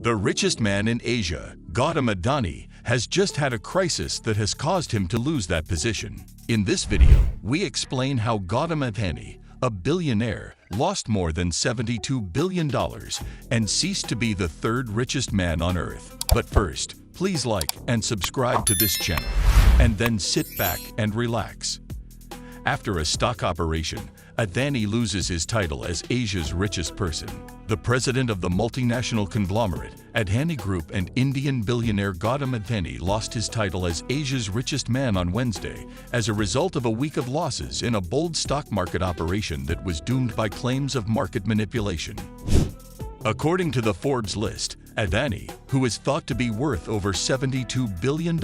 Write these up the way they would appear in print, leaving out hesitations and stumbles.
The richest man in Asia, Gautam Adani, has just had a crisis that has caused him to lose that position. In this video, we explain how Gautam Adani, a billionaire, lost more than $72 billion and ceased to be the third richest man on earth. But first, please like and subscribe to this channel, and then sit back and relax. After a stock operation, Adani loses his title as Asia's richest person. The president of the multinational conglomerate, Adani Group, and Indian billionaire Gautam Adani lost his title as Asia's richest man on Wednesday as a result of a week of losses in a bold stock market operation that was doomed by claims of market manipulation. According to the Forbes list, Adani, who is thought to be worth over $72 billion,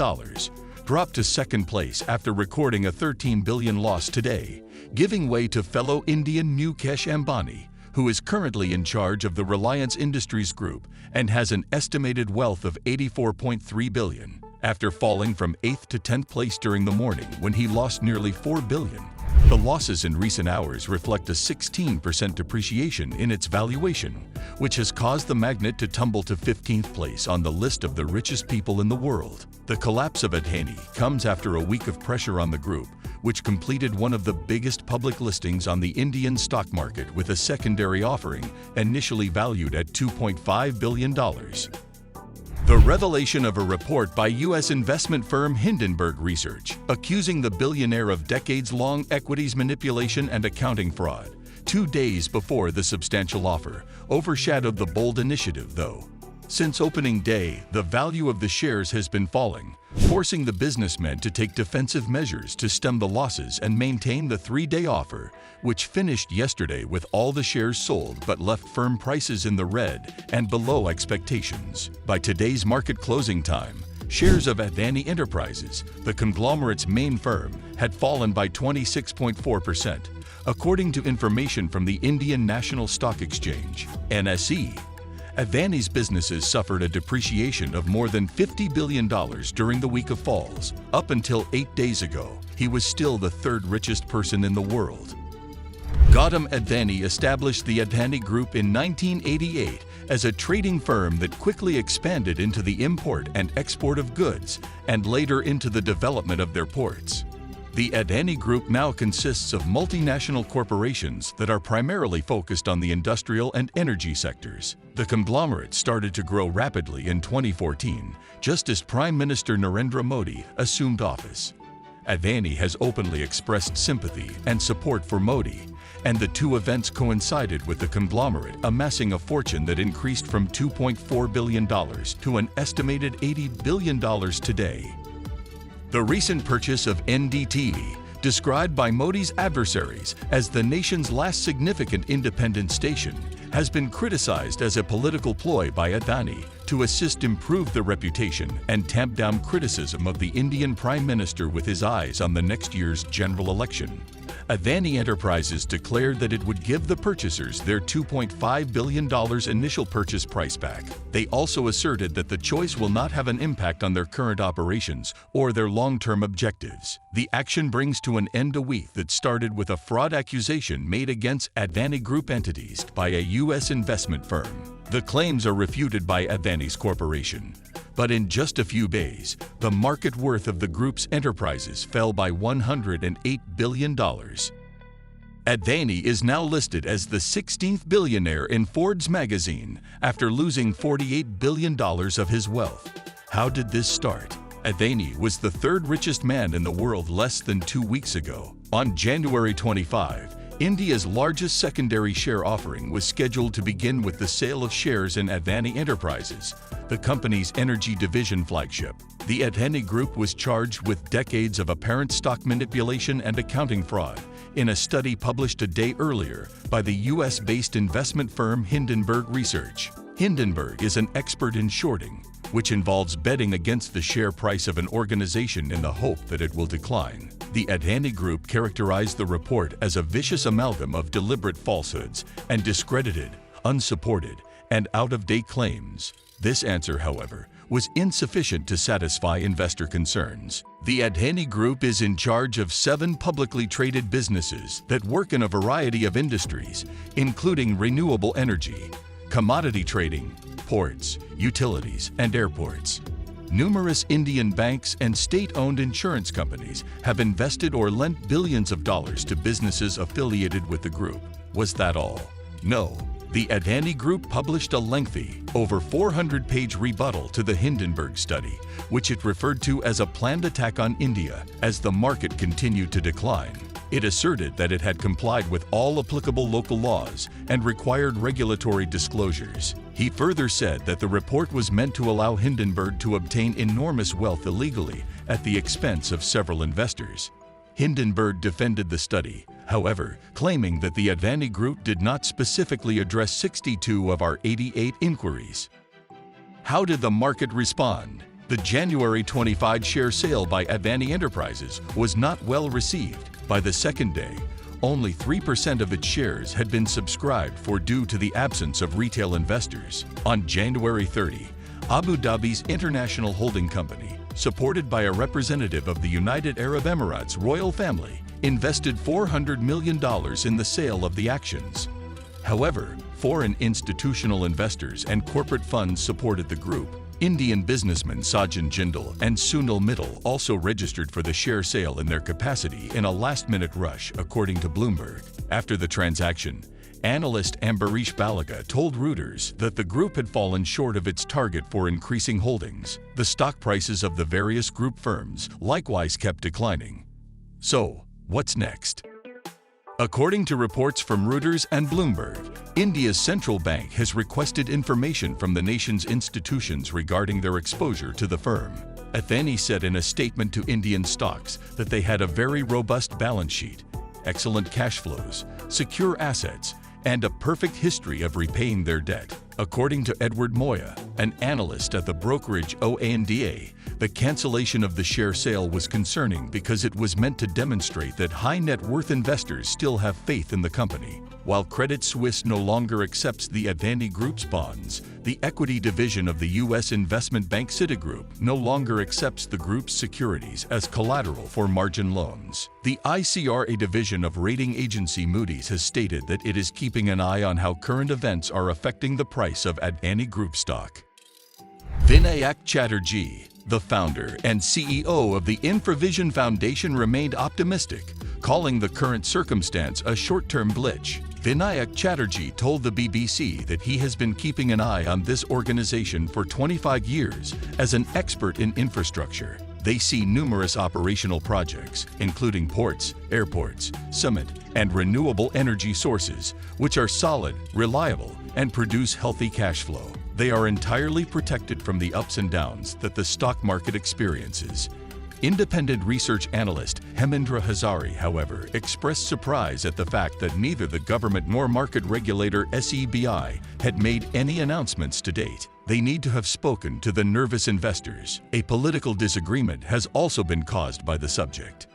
dropped to second place after recording a $13 billion loss today, giving way to fellow Indian Mukesh Ambani, who is currently in charge of the Reliance Industries Group and has an estimated wealth of $84.3 billion, after falling from 8th to 10th place during the morning when he lost nearly $4 billion. The losses in recent hours reflect a 16% depreciation in its valuation, which has caused the magnate to tumble to 15th place on the list of the richest people in the world. The collapse of Adani comes after a week of pressure on the group, which completed one of the biggest public listings on the Indian stock market with a secondary offering initially valued at $2.5 billion. The revelation of a report by U.S. investment firm Hindenburg Research, accusing the billionaire of decades-long equities manipulation and accounting fraud, 2 days before the substantial offer, overshadowed the bold initiative, though. Since opening day, the value of the shares has been falling, forcing the businessmen to take defensive measures to stem the losses and maintain the 3-day offer, which finished yesterday with all the shares sold but left firm prices in the red and below expectations. By today's market closing time, shares of Adani Enterprises, the conglomerate's main firm, had fallen by 26.4%, according to information from the Indian National Stock Exchange, NSE. Adani's businesses suffered a depreciation of more than $50 billion during the week of falls. Up until 8 days ago, he was still the third richest person in the world. Gautam Adani established the Adani Group in 1988 as a trading firm that quickly expanded into the import and export of goods and later into the development of their ports. The Adani Group now consists of multinational corporations that are primarily focused on the industrial and energy sectors. The conglomerate started to grow rapidly in 2014, just as Prime Minister Narendra Modi assumed office. Adani has openly expressed sympathy and support for Modi, and the two events coincided with the conglomerate amassing a fortune that increased from $2.4 billion to an estimated $80 billion today. The recent purchase of NDTV, described by Modi's adversaries as the nation's last significant independent station, has been criticized as a political ploy by Adani to assist improve the reputation and tamp down criticism of the Indian Prime Minister with his eyes on the next year's general election. Adani Enterprises declared that it would give the purchasers their $2.5 billion initial purchase price back. They also asserted that the choice will not have an impact on their current operations or their long-term objectives. The action brings to an end a week that started with a fraud accusation made against Adani Group entities by a U.S. investment firm. The claims are refuted by Adani's corporation. But in just a few days, the market worth of the group's enterprises fell by $108 billion. Adani is now listed as the 16th billionaire in Forbes magazine after losing $48 billion of his wealth. How did this start? Adani was the third richest man in the world less than 2 weeks ago. On January 25, India's largest secondary share offering was scheduled to begin with the sale of shares in Adani Enterprises, the company's energy division flagship. The Adani Group was charged with decades of apparent stock manipulation and accounting fraud in a study published a day earlier by the US-based investment firm Hindenburg Research. Hindenburg is an expert in shorting, which involves betting against the share price of an organization in the hope that it will decline. The Adani Group characterized the report as a vicious amalgam of deliberate falsehoods and discredited, unsupported, and out-of-date claims. This answer, however, was insufficient to satisfy investor concerns. The Adani Group is in charge of 7 publicly traded businesses that work in a variety of industries, including renewable energy, commodity trading, ports, utilities, and airports. Numerous Indian banks and state-owned insurance companies have invested or lent billions of dollars to businesses affiliated with the group. Was that all? No. The Adani Group published a lengthy, over 400-page rebuttal to the Hindenburg study, which it referred to as a planned attack on India as the market continued to decline. It asserted that it had complied with all applicable local laws and required regulatory disclosures. He further said that the report was meant to allow Hindenburg to obtain enormous wealth illegally at the expense of several investors. Hindenburg defended the study, however, claiming that the Adani Group did not specifically address 62 of our 88 inquiries. How did the market respond? The January 25 share sale by Adani Enterprises was not well received. By the second day, only 3% of its shares had been subscribed for due to the absence of retail investors. On January 30, Abu Dhabi's international holding company, supported by a representative of the United Arab Emirates royal family, invested $400 million in the sale of the actions. However, foreign institutional investors and corporate funds supported the group. Indian businessmen Sajjan Jindal and Sunil Mittal also registered for the share sale in their capacity in a last-minute rush, according to Bloomberg. After the transaction, analyst Ambarish Balaga told Reuters that the group had fallen short of its target for increasing holdings. The stock prices of the various group firms likewise kept declining. So, what's next? According to reports from Reuters and Bloomberg, India's central bank has requested information from the nation's institutions regarding their exposure to the firm. Adani said in a statement to Indian stocks that they had a very robust balance sheet, excellent cash flows, secure assets, and a perfect history of repaying their debt. According to Edward Moya, an analyst at the brokerage OANDA, the cancellation of the share sale was concerning because it was meant to demonstrate that high net worth investors still have faith in the company. While Credit Suisse no longer accepts the Adani Group's bonds, the equity division of the U.S. investment bank Citigroup no longer accepts the group's securities as collateral for margin loans. The ICRA division of rating agency Moody's has stated that it is keeping an eye on how current events are affecting the price of Adani Group stock. Vinayak Chatterjee, the founder and CEO of the Infravision Foundation, remained optimistic, calling the current circumstance a short-term glitch. Vinayak Chatterjee told the BBC that he has been keeping an eye on this organization for 25 years as an expert in infrastructure. They see numerous operational projects, including ports, airports, cement, and renewable energy sources, which are solid, reliable, and produce healthy cash flow. They are entirely protected from the ups and downs that the stock market experiences. Independent research analyst Hemendra Hazari, however, expressed surprise at the fact that neither the government nor market regulator SEBI had made any announcements to date. They need to have spoken to the nervous investors. A political disagreement has also been caused by the subject.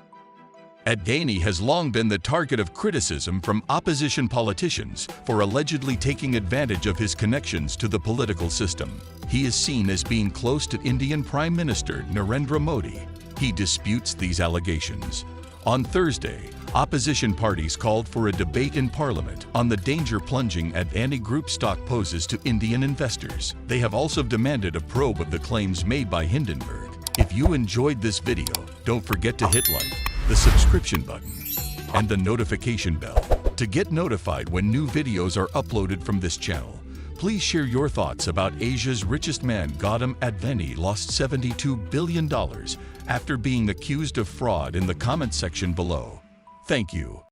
Adani has long been the target of criticism from opposition politicians for allegedly taking advantage of his connections to the political system. He is seen as being close to Indian Prime Minister Narendra Modi. He disputes these allegations. On Thursday, opposition parties called for a debate in Parliament on the danger plunging Adani Group stock poses to Indian investors. They have also demanded a probe of the claims made by Hindenburg. If you enjoyed this video, don't forget to hit like, the subscription button, and the notification bell to get notified when new videos are uploaded from this channel. Please share your thoughts about Asia's richest man Gautam Adani lost $72 billion after being accused of fraud in the comment section below. Thank you.